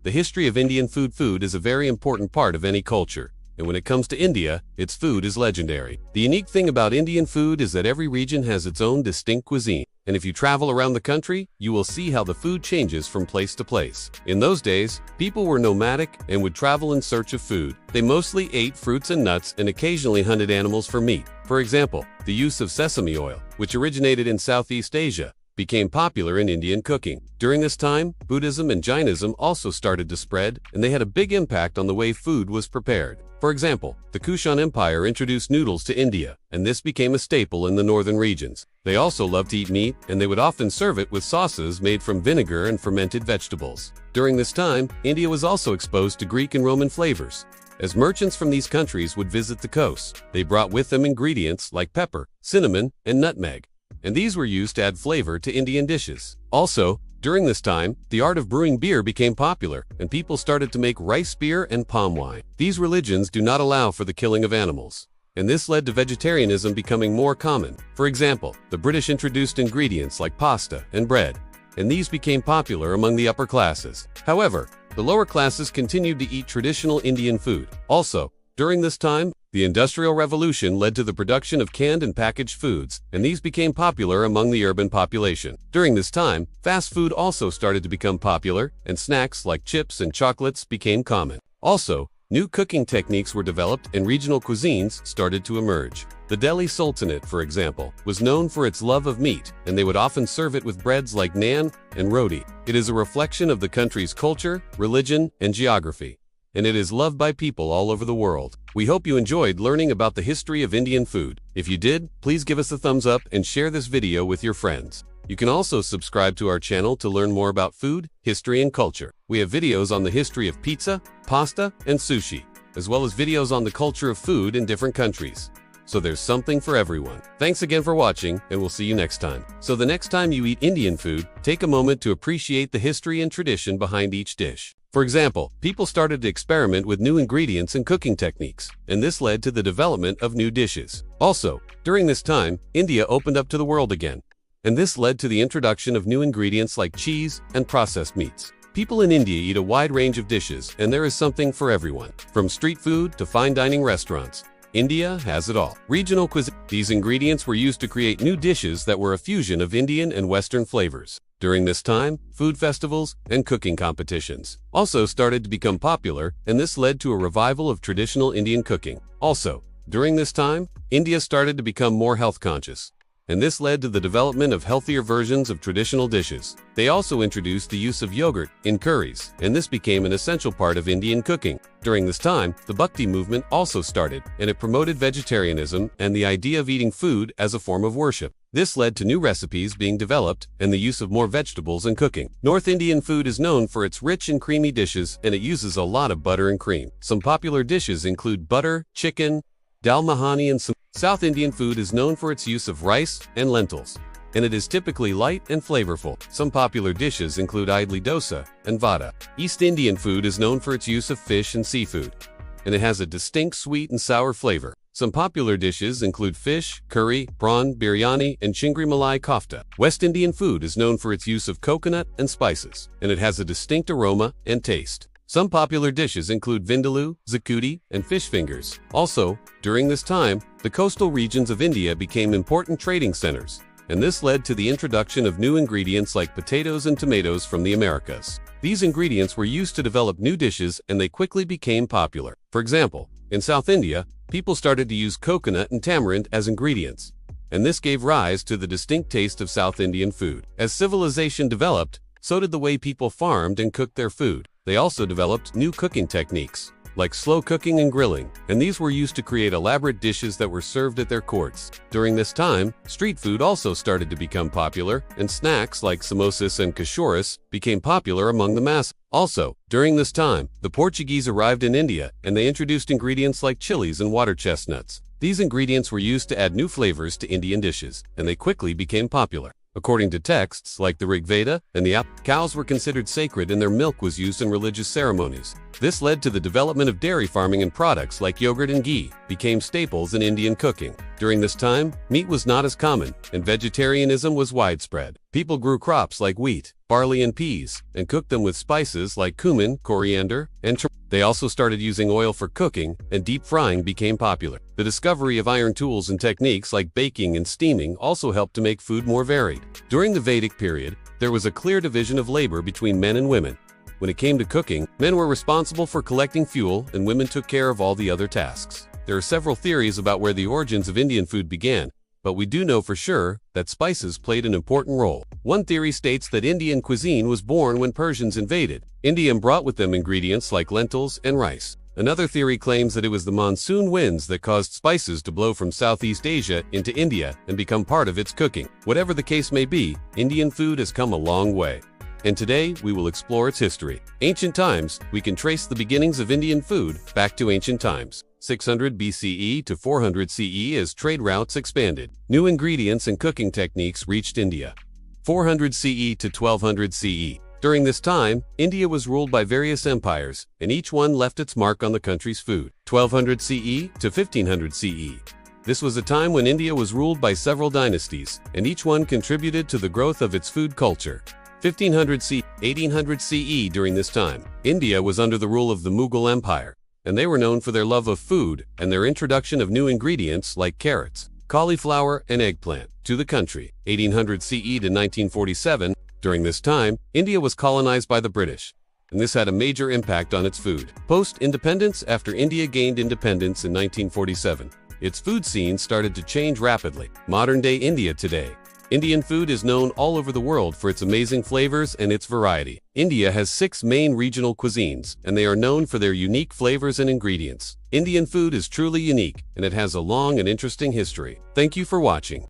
The history of Indian food is a very important part of any culture. And when it comes to India, its food is legendary. The unique thing about Indian food is that every region has its own distinct cuisine. And if you travel around the country, you will see how the food changes from place to place. In those days, people were nomadic and would travel in search of food. They mostly ate fruits and nuts and occasionally hunted animals for meat. For example, the use of sesame oil, which originated in Southeast Asia, became popular in Indian cooking. During this time, Buddhism and Jainism also started to spread, and they had a big impact on the way food was prepared. For example, the Kushan Empire introduced noodles to India, and this became a staple in the northern regions. They also loved to eat meat, and they would often serve it with sauces made from vinegar and fermented vegetables. During this time, India was also exposed to Greek and Roman flavors. As merchants from these countries would visit the coast, they brought with them ingredients like pepper, cinnamon, and nutmeg, and these were used to add flavor to Indian dishes. Also, during this time, the art of brewing beer became popular, and people started to make rice beer and palm wine. These religions do not allow for the killing of animals, and this led to vegetarianism becoming more common. For example, the British introduced ingredients like pasta and bread, and these became popular among the upper classes. However, the lower classes continued to eat traditional Indian food. Also, during this time, the Industrial Revolution led to the production of canned and packaged foods, and these became popular among the urban population. During this time, fast food also started to become popular, and snacks like chips and chocolates became common. Also, new cooking techniques were developed and regional cuisines started to emerge. The Delhi Sultanate, for example, was known for its love of meat, and they would often serve it with breads like naan and roti. It is a reflection of the country's culture, religion, and geography, and it is loved by people all over the world. We hope you enjoyed learning about the history of Indian food. If you did, please give us a thumbs up and share this video with your friends. You can also subscribe to our channel to learn more about food, history, and culture. We have videos on the history of pizza, pasta, and sushi, as well as videos on the culture of food in different countries. So there's something for everyone. Thanks again for watching, and we'll see you next time. So the next time you eat Indian food, take a moment to appreciate the history and tradition behind each dish. For example, people started to experiment with new ingredients and cooking techniques, and this led to the development of new dishes. Also, during this time, India opened up to the world again, and this led to the introduction of new ingredients like cheese and processed meats. People in India eat a wide range of dishes, and there is something for everyone. From street food to fine dining restaurants, India has it all. Regional cuisine. These ingredients were used to create new dishes that were a fusion of Indian and Western flavors. During this time, food festivals and cooking competitions also started to become popular, and this led to a revival of traditional Indian cooking. Also, during this time, India started to become more health conscious, and this led to the development of healthier versions of traditional dishes. They also introduced the use of yogurt in curries, and this became an essential part of Indian cooking. During this time, the Bhakti movement also started, and it promoted vegetarianism and the idea of eating food as a form of worship. This led to new recipes being developed and the use of more vegetables in cooking. North Indian food is known for its rich and creamy dishes, and it uses a lot of butter and cream. Some popular dishes include butter, chicken, dal makhani, and some. South Indian food is known for its use of rice and lentils, and it is typically light and flavorful. Some popular dishes include idli dosa and vada. East Indian food is known for its use of fish and seafood, and it has a distinct sweet and sour flavor. Some popular dishes include fish, curry, prawn, biryani, and chingri malai kofta. West Indian food is known for its use of coconut and spices, and it has a distinct aroma and taste. Some popular dishes include vindaloo, zakudi, and fish fingers. Also, during this time, the coastal regions of India became important trading centers, and this led to the introduction of new ingredients like potatoes and tomatoes from the Americas. These ingredients were used to develop new dishes, and they quickly became popular. For example, in South India, people started to use coconut and tamarind as ingredients, and this gave rise to the distinct taste of South Indian food. As civilization developed, so did the way people farmed and cooked their food. They also developed new cooking techniques, like slow cooking and grilling, and these were used to create elaborate dishes that were served at their courts. During this time, street food also started to become popular, and snacks like samosas and cachoras became popular among the masses. Also, during this time, the Portuguese arrived in India, and they introduced ingredients like chilies and water chestnuts. These ingredients were used to add new flavors to Indian dishes, and they quickly became popular. According to texts like the Rig Veda and the cows were considered sacred and their milk was used in religious ceremonies. This led to the development of dairy farming, and products like yogurt and ghee became staples in Indian cooking. During this time, meat was not as common and vegetarianism was widespread. People grew crops like wheat, barley and peas and cooked them with spices like cumin, coriander, and turmeric. They also started using oil for cooking, and deep frying became popular. The discovery of iron tools and techniques like baking and steaming also helped to make food more varied. During the Vedic period, there was a clear division of labor between men and women. When it came to cooking, men were responsible for collecting fuel and women took care of all the other tasks. There are several theories about where the origins of Indian food began, but we do know for sure that spices played an important role. One theory states that Indian cuisine was born when Persians invaded India and brought with them ingredients like lentils and rice. Another theory claims that it was the monsoon winds that caused spices to blow from Southeast Asia into India and become part of its cooking. Whatever the case may be, Indian food has come a long way. And today, we will explore its history. Ancient times, we can trace the beginnings of Indian food back to ancient times. 600 BCE to 400 CE as trade routes expanded. New ingredients and cooking techniques reached India. 400 CE to 1200 CE. During this time, India was ruled by various empires, and each one left its mark on the country's food. 1200 CE to 1500 CE. This was a time when India was ruled by several dynasties, and each one contributed to the growth of its food culture. 1500 CE, 1800 CE. During this time, India was under the rule of the Mughal Empire, and they were known for their love of food and their introduction of new ingredients like carrots, cauliflower, and eggplant to the country. 1800 CE to 1947. During this time, India was colonized by the British, and this had a major impact on its food. Post-independence, after India gained independence in 1947, its food scene started to change rapidly. Modern-day India today. Indian food is known all over the world for its amazing flavors and its variety. India has 6 main regional cuisines, and they are known for their unique flavors and ingredients. Indian food is truly unique, and it has a long and interesting history. Thank you for watching.